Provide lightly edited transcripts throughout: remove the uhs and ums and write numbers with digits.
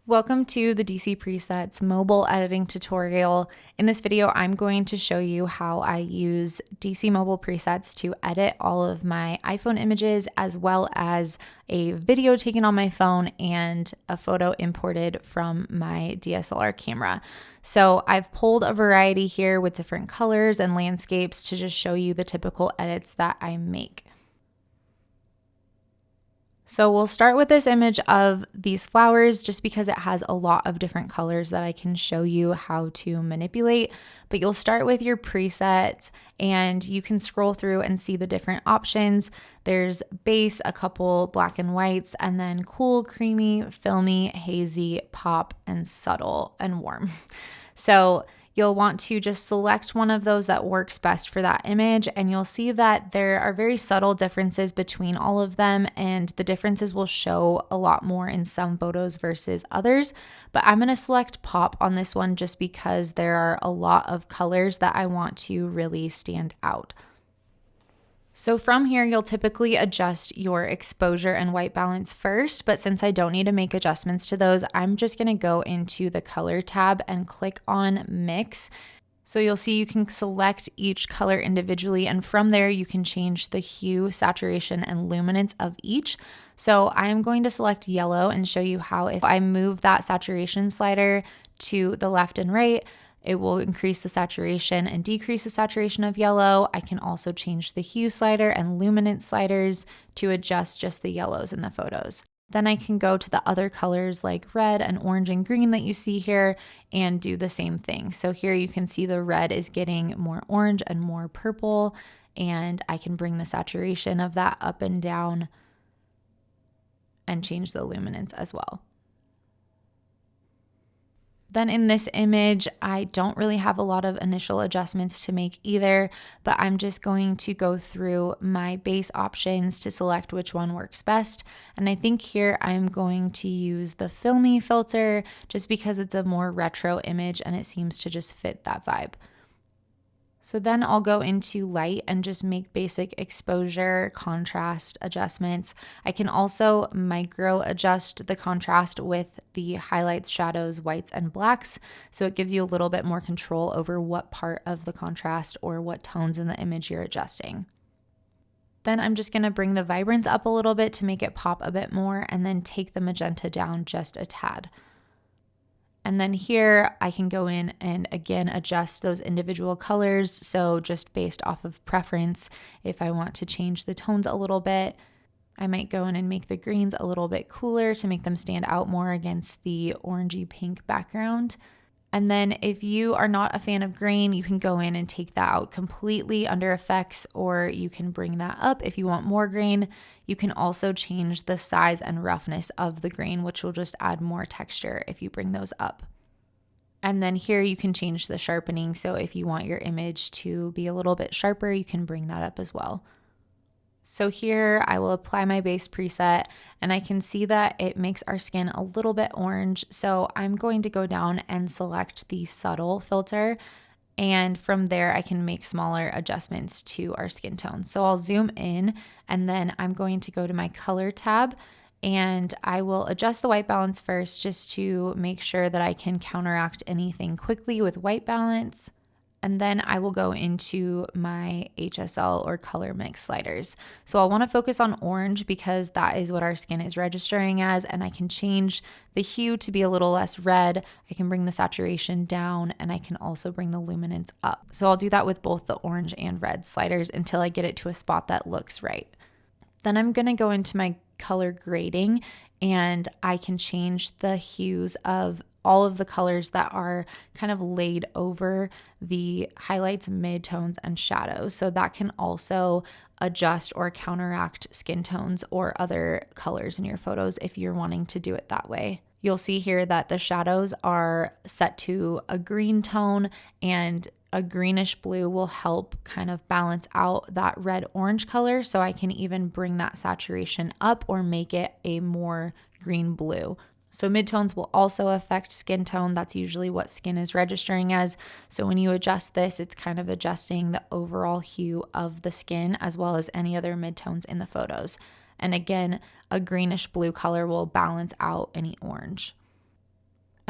Welcome to the DC Presets mobile editing tutorial. In this video, I'm going to show you how I use DC mobile presets to edit all of my iPhone images, as well as a video taken on my phone and a photo imported from my DSLR camera. So I've pulled a variety here with different colors and landscapes to just show you the typical edits that I make. So we'll start with this image of these flowers just because it has a lot of different colors that I can show you how to manipulate. But you'll start with your presets and you can scroll through and see the different options. There's base, a couple black and whites, and then cool, creamy, filmy, hazy, pop, and subtle and warm. So you'll want to just select one of those that works best for that image, and you'll see that there are very subtle differences between all of them, and the differences will show a lot more in some photos versus others. But I'm going to select pop on this one just because there are a lot of colors that I want to really stand out. So from here, you'll typically adjust your exposure and white balance first, but since I don't need to make adjustments to those, I'm just gonna go into the color tab and click on mix. So you'll see you can select each color individually, and from there you can change the hue, saturation, and luminance of each. So I'm going to select yellow and show you how if I move that saturation slider to the left and right, it will increase the saturation and decrease the saturation of yellow. I can also change the hue slider and luminance sliders to adjust just the yellows in the photos. Then I can go to the other colors like red and orange and green that you see here and do the same thing. So here you can see the red is getting more orange and more purple, and I can bring the saturation of that up and down and change the luminance as well. Then in this image, I don't really have a lot of initial adjustments to make either, but I'm just going to go through my base options to select which one works best. And I think here I'm going to use the filmy filter just because it's a more retro image and it seems to just fit that vibe. So then I'll go into light and just make basic exposure, contrast adjustments. I can also micro adjust the contrast with the highlights, shadows, whites, and blacks. So it gives you a little bit more control over what part of the contrast or what tones in the image you're adjusting. Then I'm just gonna bring the vibrance up a little bit to make it pop a bit more, and then take the magenta down just a tad. And then here I can go in and again adjust those individual colors. So just based off of preference, if I want to change the tones a little bit, I might go in and make the greens a little bit cooler to make them stand out more against the orangey pink background. And then if you are not a fan of grain, you can go in and take that out completely under effects, or you can bring that up if you want more grain. You can also change the size and roughness of the grain, which will just add more texture if you bring those up. And then here you can change the sharpening. So if you want your image to be a little bit sharper, you can bring that up as well. So here I will apply my base preset, and I can see that it makes our skin a little bit orange. So I'm going to go down and select the subtle filter, and from there I can make smaller adjustments to our skin tone. So I'll zoom in, and then I'm going to go to my color tab, and I will adjust the white balance first just to make sure that I can counteract anything quickly with white balance. And then I will go into my HSL or color mix sliders. So I'll want to focus on orange because that is what our skin is registering as, and I can change the hue to be a little less red. I can bring the saturation down, and I can also bring the luminance up. So I'll do that with both the orange and red sliders until I get it to a spot that looks right. Then I'm going to go into my color grading, and I can change the hues of all of the colors that are kind of laid over the highlights, midtones, and shadows. So that can also adjust or counteract skin tones or other colors in your photos if you're wanting to do it that way. You'll see here that the shadows are set to a green tone, and a greenish blue will help kind of balance out that red orange color. So I can even bring that saturation up or make it a more green blue. So midtones will also affect skin tone. That's usually what skin is registering as. So when you adjust this, it's kind of adjusting the overall hue of the skin as well as any other midtones in the photos. And again, a greenish blue color will balance out any orange.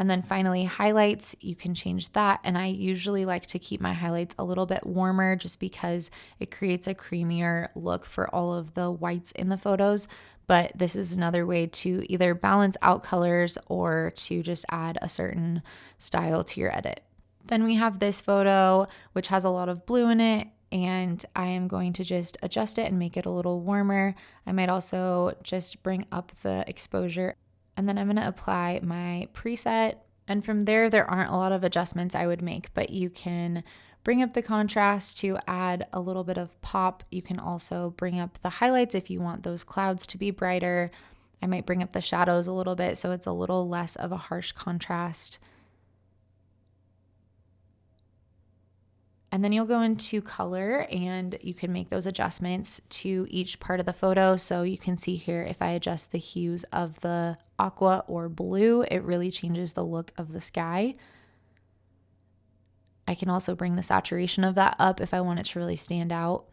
And then finally, highlights, you can change that. And I usually like to keep my highlights a little bit warmer just because it creates a creamier look for all of the whites in the photos. But this is another way to either balance out colors or to just add a certain style to your edit. Then we have this photo, which has a lot of blue in it, and I am going to just adjust it and make it a little warmer. I might also just bring up the exposure, and then I'm going to apply my preset. And from there aren't a lot of adjustments I would make, but you can bring up the contrast to add a little bit of pop. You can also bring up the highlights if you want those clouds to be brighter. I might bring up the shadows a little bit so it's a little less of a harsh contrast. And then you'll go into color and you can make those adjustments to each part of the photo. So you can see here, if I adjust the hues of the aqua or blue, it really changes the look of the sky. I can also bring the saturation of that up if I want it to really stand out.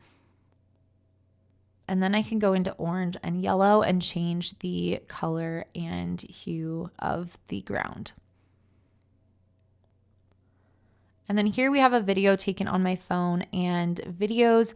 And then I can go into orange and yellow and change the color and hue of the ground. And then here we have a video taken on my phone, and videos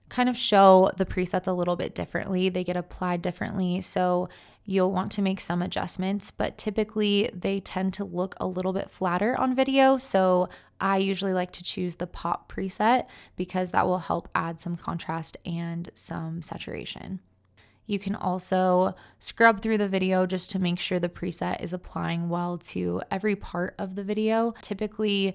kind of show the presets a little bit differently. They get applied differently. So you'll want to make some adjustments, but typically they tend to look a little bit flatter on video. So I usually like to choose the pop preset because that will help add some contrast and some saturation. You can also scrub through the video just to make sure the preset is applying well to every part of the video. Typically,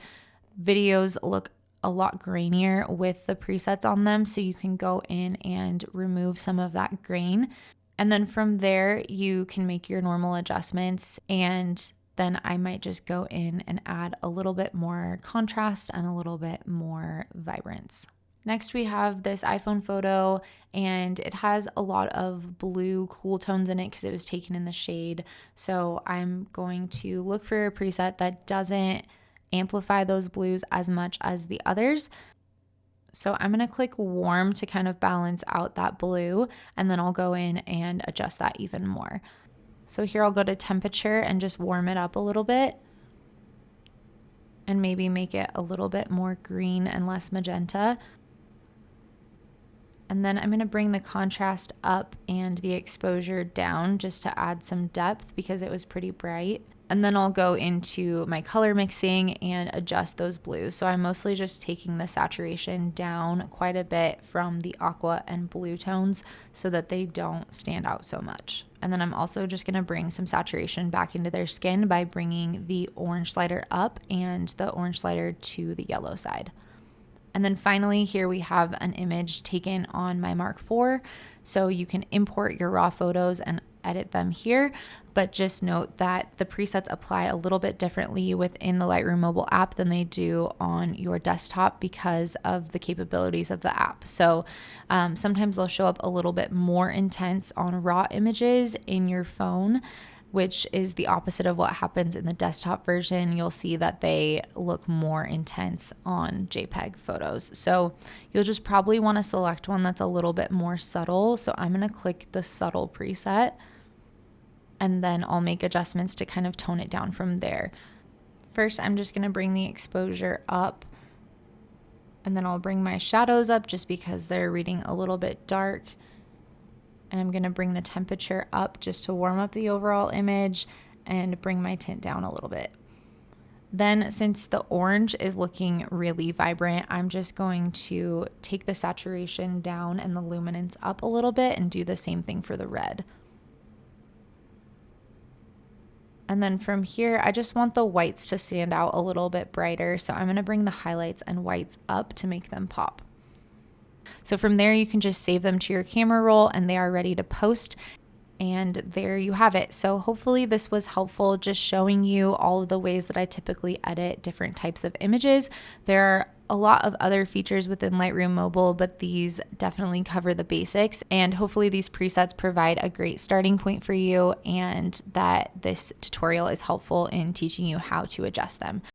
videos look a lot grainier with the presets on them, so you can go in and remove some of that grain. And then from there, you can make your normal adjustments, and then I might just go in and add a little bit more contrast and a little bit more vibrance. Next, we have this iPhone photo, and it has a lot of blue cool tones in it because it was taken in the shade. So I'm going to look for a preset that doesn't amplify those blues as much as the others. So I'm going to click warm to kind of balance out that blue, and then I'll go in and adjust that even more. So here I'll go to temperature and just warm it up a little bit and maybe make it a little bit more green and less magenta. And then I'm going to bring the contrast up and the exposure down just to add some depth because it was pretty bright. And then I'll go into my color mixing and adjust those blues. So I'm mostly just taking the saturation down quite a bit from the aqua and blue tones so that they don't stand out so much. And then I'm also just going to bring some saturation back into their skin by bringing the orange slider up and the orange slider to the yellow side. And then finally, here we have an image taken on my Mark IV. So you can import your raw photos and edit them here, but just note that the presets apply a little bit differently within the Lightroom mobile app than they do on your desktop because of the capabilities of the app. So sometimes they'll show up a little bit more intense on raw images in your phone, which is the opposite of what happens in the desktop version. You'll see that they look more intense on JPEG photos. So you'll just probably want to select one that's a little bit more subtle. So I'm going to click the subtle preset, and then I'll make adjustments to kind of tone it down from there. First, I'm just going to bring the exposure up, and then I'll bring my shadows up just because they're reading a little bit dark. And I'm going to bring the temperature up just to warm up the overall image and bring my tint down a little bit. Then, since the orange is looking really vibrant, I'm just going to take the saturation down and the luminance up a little bit and do the same thing for the red. And then from here, I just want the whites to stand out a little bit brighter. So I'm going to bring the highlights and whites up to make them pop. So from there, you can just save them to your camera roll and they are ready to post. And there you have it. So hopefully this was helpful, just showing you all of the ways that I typically edit different types of images. There are a lot of other features within Lightroom Mobile, but these definitely cover the basics. And hopefully these presets provide a great starting point for you and that this tutorial is helpful in teaching you how to adjust them.